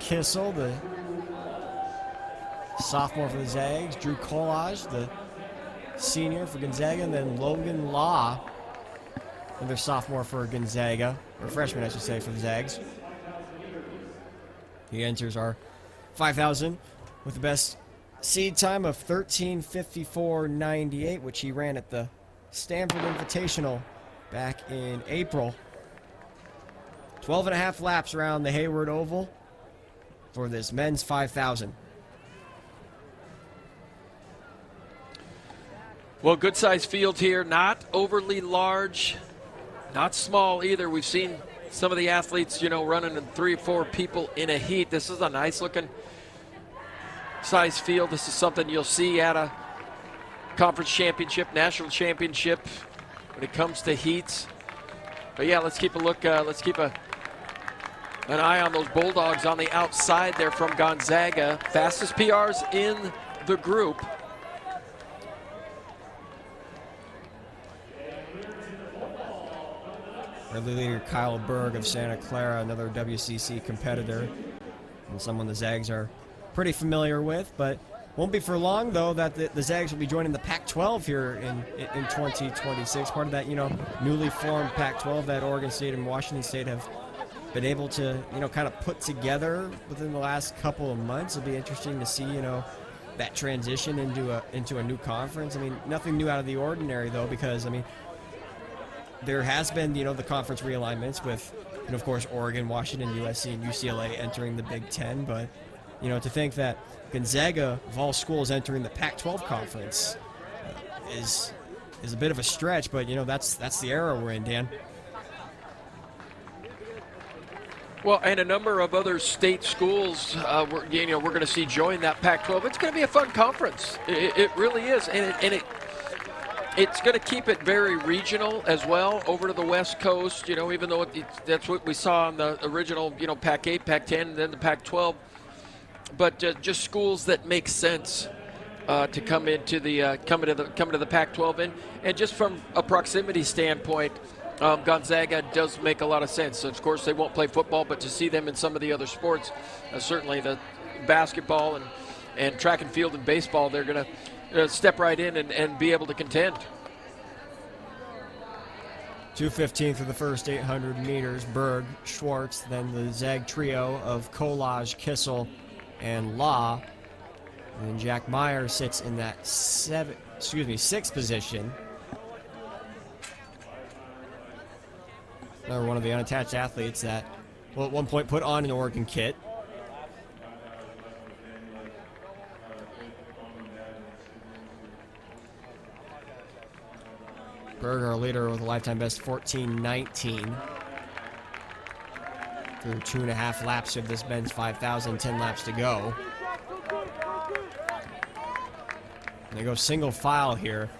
Kissel, the sophomore for the Zags. Drew Collage, the senior for Gonzaga. And then Logan Law, another sophomore for Gonzaga, or freshman, I should say, for the Zags. He enters our 5,000 with the best seed time of 13:54.98, which he ran at the Stanford Invitational back in April. 12 and a half laps around the Hayward Oval for this men's 5,000. Well, good size field here, not overly large, not small either. We've seen some of the athletes, running in 3 or 4 people in a heat. This is a nice looking size field. This is something you'll see at a conference championship, national championship when it comes to heats. But yeah, let's keep a look. Let's keep an eye on those Bulldogs on the outside there from Gonzaga. Fastest PRs in the group. Early leader Kyle Berg of Santa Clara, another WCC competitor, and someone the Zags are pretty familiar with, but won't be for long, though, that the Zags will be joining the Pac-12 here in 2026. Part of that, newly formed Pac-12 that Oregon State and Washington State have been able to, kind of put together within the last couple of months. It'll be interesting to see, that transition into a new conference. I mean, nothing new out of the ordinary, though, because, there has been, the conference realignments with, of course, Oregon, Washington, USC, and UCLA entering the Big Ten. But, to think that Gonzaga, of all schools, entering the Pac-12 conference is a bit of a stretch. But, that's the era we're in, Dan. Well, and a number of other state schools, we're going to see join that Pac-12. It's going to be a fun conference. It really is, It's going to keep it very regional as well over to the West Coast, even though that's what we saw in the original, Pac-8, Pac-10, and then the Pac-12. But just schools that make sense to come into the Pac-12, and just from a proximity standpoint, Gonzaga does make a lot of sense. So of course, they won't play football, but to see them in some of the other sports, certainly the basketball and track and field and baseball, they're going to step right in and be able to contend. 2:15 for the first 800 meters. Berg, Schwartz, then the Zag trio of Collage, Kissel, and Law. And then Jack Meyer sits in that sixth position. Another one of the unattached athletes that, at one point put on an Oregon kit. Berger, our leader, with a lifetime best 14:19. Through 2.5 laps of this men's 5,000, 10 laps to go. And they go single file here.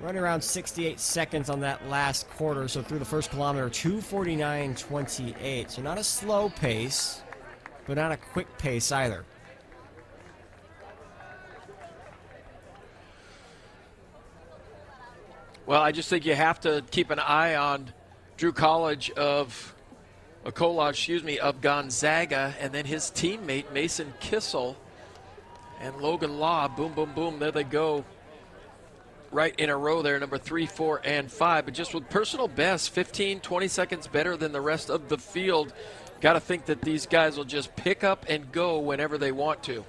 Running around 68 seconds on that last quarter, so through the first kilometer, 2:49.28. So not a slow pace, but not a quick pace either. Well, I just think you have to keep an eye on Drew Collage of Gonzaga, and then his teammate Mason Kissel and Logan Law. Boom, boom, boom. There they go. Right in a row there, number 3, 4, and 5. But just with personal best, 15, 20 seconds better than the rest of the field. Got to think that these guys will just pick up and go whenever they want to.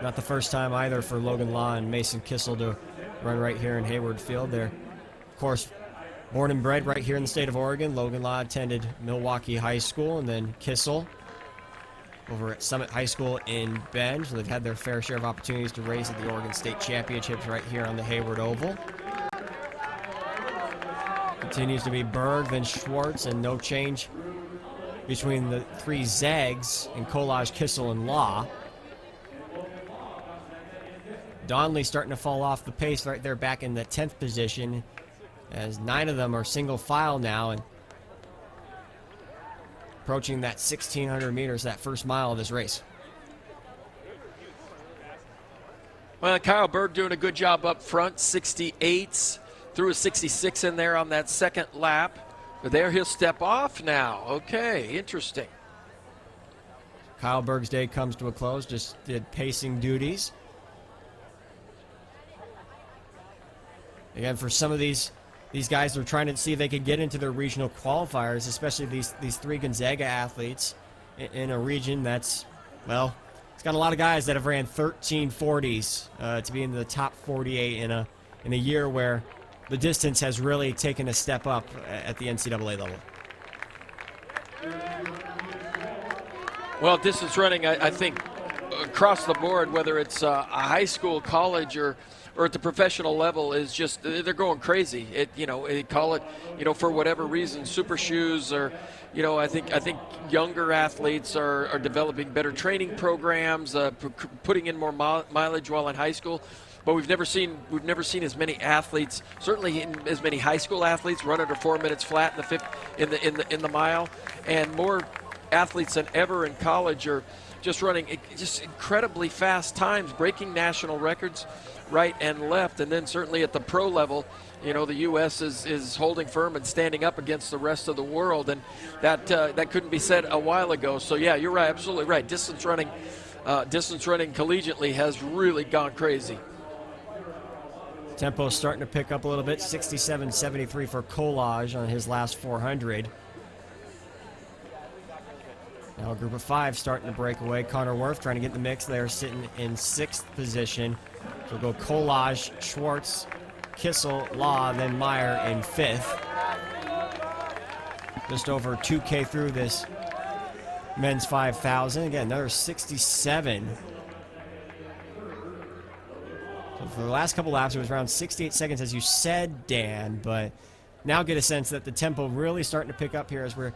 Not the first time either for Logan Law and Mason Kissel to run right here in Hayward Field. They're, of course, born and bred right here in the state of Oregon. Logan Law attended Milwaukee High School, and then Kissel over at Summit High School in Bend. So they've had their fair share of opportunities to race at the Oregon State Championships right here on the Hayward Oval. Continues to be Berg, then Schwartz, and no change between the 3 Zags in Collage, Kissel, and Law. Donley starting to fall off the pace right there back in the 10th position, as 9 of them are single file now and approaching that 1,600 meters, that first mile of this race. Well, Kyle Berg doing a good job up front, 68s, threw a 66 in there on that second lap. But there he'll step off now. Okay, interesting. Kyle Berg's day comes to a close, just did pacing duties. Again, for some of these guys, they're trying to see if they could get into their regional qualifiers, especially these three Gonzaga athletes in a region that's, well, it's got a lot of guys that have ran 13:40s to be in the top 48 in a year where the distance has really taken a step up at the NCAA level. Well, distance running, I think, across the board, whether it's a high school, college, or at the professional level, is just, they're going crazy. They call it, for whatever reason, super shoes, or, I think younger athletes are developing better training programs, putting in more mileage while in high school. But we've never seen as many athletes, certainly as many high school athletes, run under 4 minutes flat in the mile, and more athletes than ever in college are just running just incredibly fast times, breaking national records right and left. And then certainly at the pro level, the U.S. is holding firm and standing up against the rest of the world, and that couldn't be said a while ago. So yeah, you're right, absolutely right. Distance running collegiately has really gone crazy. Tempo's starting to pick up a little bit. 67.73 for Collage on his last 400. Now a group of five starting to break away. Connor Worth trying to get in the mix there, sitting in 6th position. So we'll go Collage, Schwartz, Kissel, Law, then Meyer in 5th. Just over 2K through this men's 5,000. Again, another 67. So for the last couple laps, it was around 68 seconds, as you said, Dan, but now get a sense that the tempo really starting to pick up here as we're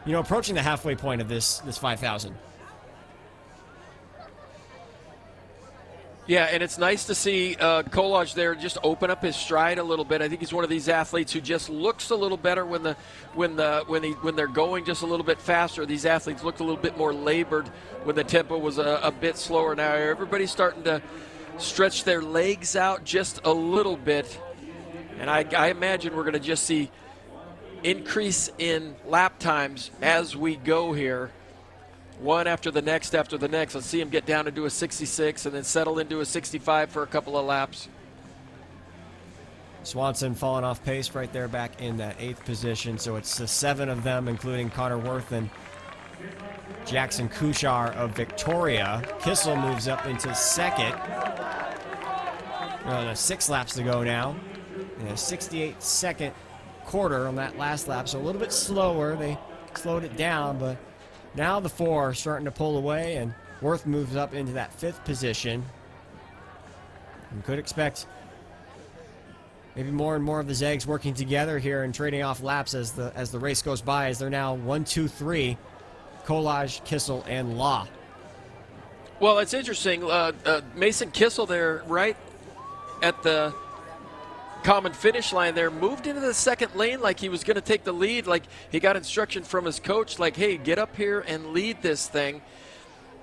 approaching the halfway point of this 5,000. Yeah, and it's nice to see Collage there just open up his stride a little bit. I think he's one of these athletes who just looks a little better when they're going just a little bit faster. These athletes looked a little bit more labored when the tempo was a bit slower. Now everybody's starting to stretch their legs out just a little bit, and I imagine we're going to just see increase in lap times as we go here, one after the next. Let's see him get down into a 66 and then settle into a 65 for a couple of laps. Swanson falling off pace right there, back in that 8th position. So it's the 7 of them, including Connor Worth and Jackson Kuchar of Victoria. Kissel moves up into 2nd. 6 laps to go now. And a 68-second quarter on that last lap, so a little bit slower. They slowed it down, but now the 4 are starting to pull away, and Worth moves up into that 5th position. You could expect maybe more and more of the Zags working together here and trading off laps as the race goes by, as they're now 1, 2, 3, Collage, Kissel, and Law. Well, it's interesting. Mason Kissel there, right at the common finish line there, moved into the 2nd lane like he was going to take the lead, like he got instruction from his coach, like, hey, get up here and lead this thing.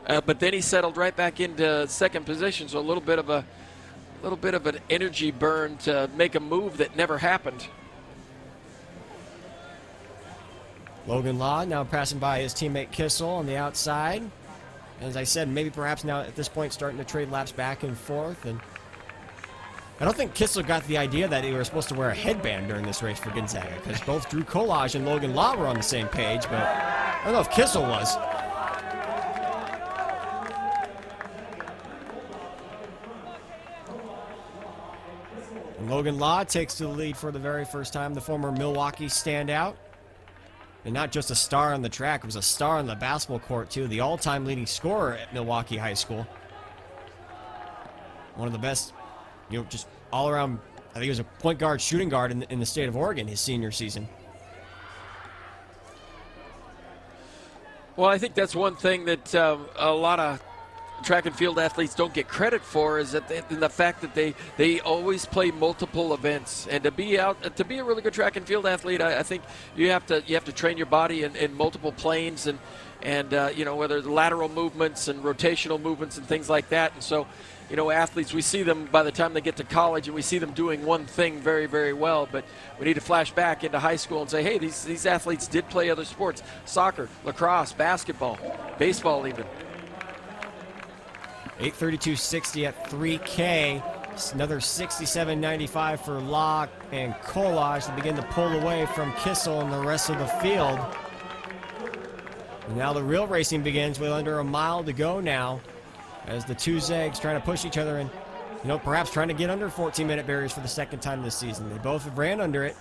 But then he settled right back into 2nd position, so a little bit of an energy burn to make a move that never happened. Logan Law now passing by his teammate Kissel on the outside. As I said, maybe perhaps now at this point starting to trade laps back and forth. And I don't think Kissel got the idea that he was supposed to wear a headband during this race for Gonzaga, because both Drew Collage and Logan Law were on the same page, but I don't know if Kissel was. And Logan Law takes to the lead for the very first time, the former Milwaukee standout. And not just a star on the track, it was a star on the basketball court too, the all-time leading scorer at Milwaukee High School. One of the best, just all around, I think he was a point guard, shooting guard in the state of Oregon his senior season. Well, I think that's one thing that a lot of track and field athletes don't get credit for, is that the fact that they always play multiple events. And to be a really good track and field athlete, I think you have to train your body in multiple planes and whether lateral movements and rotational movements and things like that. And so athletes, we see them by the time they get to college, and we see them doing one thing very, very well. But we need to flash back into high school and say, hey, these athletes did play other sports: soccer, lacrosse, basketball, baseball, even. 8:32.60 at 3K. It's another 67.95 for Locke and Kolage to begin to pull away from Kissel and the rest of the field. And now the real racing begins with under a mile to go now, as the two Zags trying to push each other and, perhaps trying to get under 14-minute barriers for the second time this season. They both ran under it.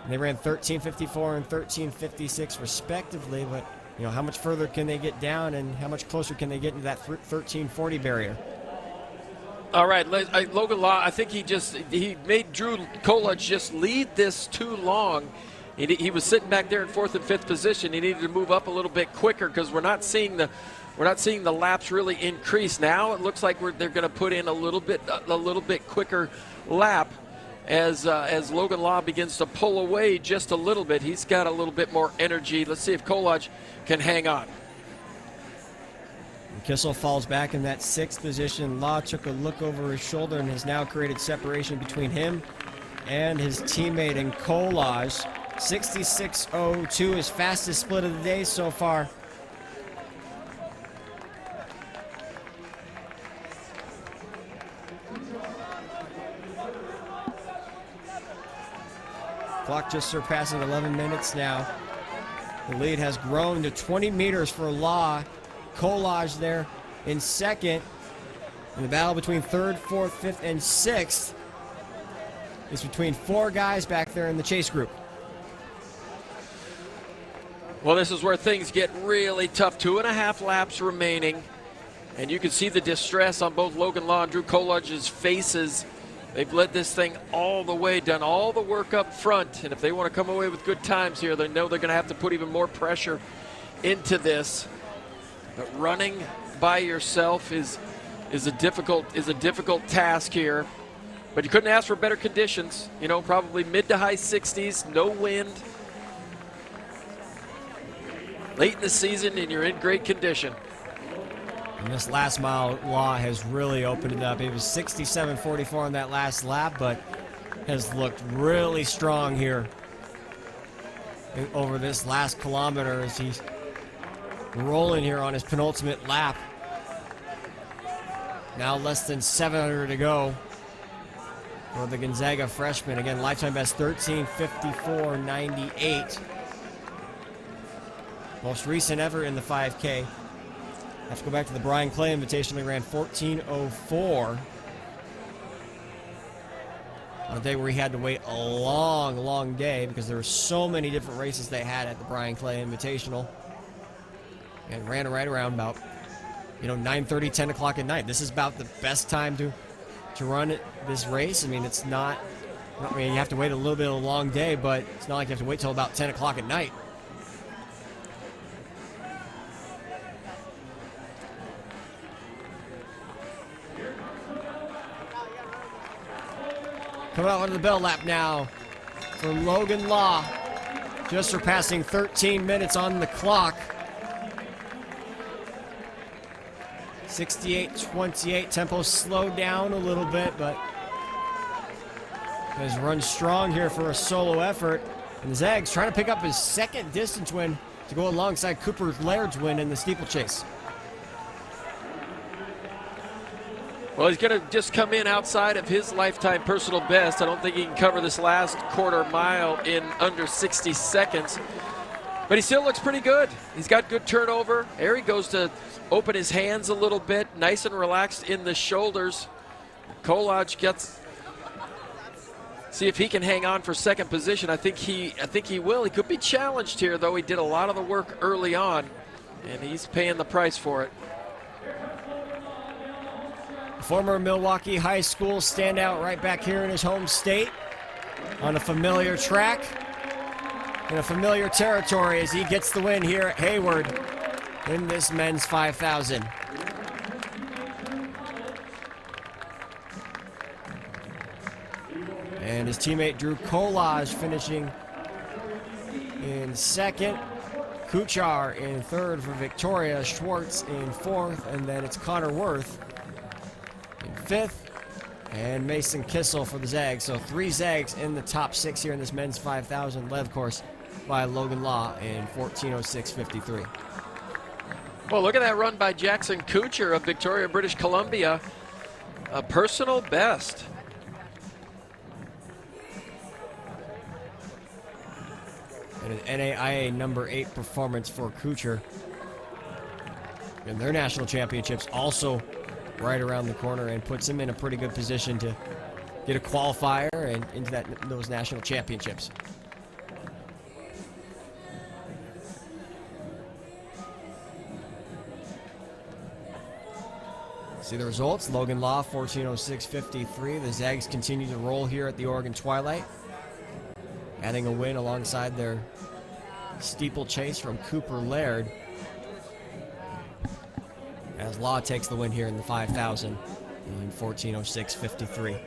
And they ran 13:54 and 13:56 respectively, but how much further can they get down, and how much closer can they get into that 13:40 barrier? All right, Logan Law, I think he made Drew Kolage just lead this too long. He was sitting back there in 4th and 5th position. He needed to move up a little bit quicker, because we're not seeing the laps really increase. Now it looks like they're going to put in a little bit quicker lap as Logan Law begins to pull away just a little bit. He's got a little bit more energy. Let's see if Kolage can hang on. Kissel falls back in that 6th position. Law took a look over his shoulder and has now created separation between him and his teammate in Kolage. 66.02, his fastest split of the day so far. Clock just surpassing 11 minutes now. The lead has grown to 20 meters for Law. Kolage there in second. And the battle between 3rd, 4th, 5th, and 6th is between 4 guys back there in the chase group. Well, this is where things get really tough. 2.5 laps remaining. And you can see the distress on both Logan Law and Drew Kolage's faces. They've led this thing all the way, done all the work up front. And if they want to come away with good times here, they know they're going to have to put even more pressure into this. But running by yourself is a difficult task here. But you couldn't ask for better conditions. Probably mid to high 60s, no wind. Late in the season, and you're in great condition. And this last mile, Law has really opened it up. It was 67.44 on that last lap, but has looked really strong here over this last kilometer as he's rolling here on his penultimate lap. Now less than 700 to go for the Gonzaga freshman. Again, lifetime best 13:54.98. Most recent ever in the 5K. Have to go back to the Brian Clay Invitational. He ran 14:04 on a day where he had to wait a long day because there were so many different races they had at the Brian Clay Invitational. And ran right around about 9:30, 10 o'clock at night. This is about the best time to run this race. I mean, it's not, you have to wait a little bit of a long day, but it's not like you have to wait till about 10 o'clock at night. Coming out onto the bell lap now for Logan Law. Just surpassing 13 minutes on the clock. 68.28. Tempo slowed down a little bit, but has run strong here for a solo effort. And the Zags trying to pick up his second distance win to go alongside Cooper Laird's win in the steeplechase. Well, he's going to just come in outside of his lifetime personal best. I don't think he can cover this last quarter mile in under 60 seconds. But he still looks pretty good. He's got good turnover. There he goes to open his hands a little bit, nice and relaxed in the shoulders. Kolage gets, see if he can hang on for second position. I think he will. He could be challenged here, though. He did a lot of the work early on, and he's paying the price for it. Former Milwaukee High School standout right back here in his home state on a familiar track in a familiar territory as he gets the win here at Hayward in this men's 5,000. And his teammate Drew Kolage finishing in second. Kuchar in third for Victoria. Schwartz in fourth. And then it's Connor Worth in 5th. And Mason Kissel for the Zags. So 3 Zags in the top 6 here in this men's 5,000, led, of course, by Logan Law in 14:06.53. Well, look at that run by Jackson Kuchar of Victoria, British Columbia. A personal best. And an NAIA number 8 performance for Kuchar. And their national championships also right around the corner, and puts him in a pretty good position to get a qualifier and into those national championships. See the results. Logan Law, 14:06.53. The Zags continue to roll here at the Oregon Twilight, adding a win alongside their steeplechase from Cooper Laird, as Law takes the win here in the 5,000 in 14:06.53.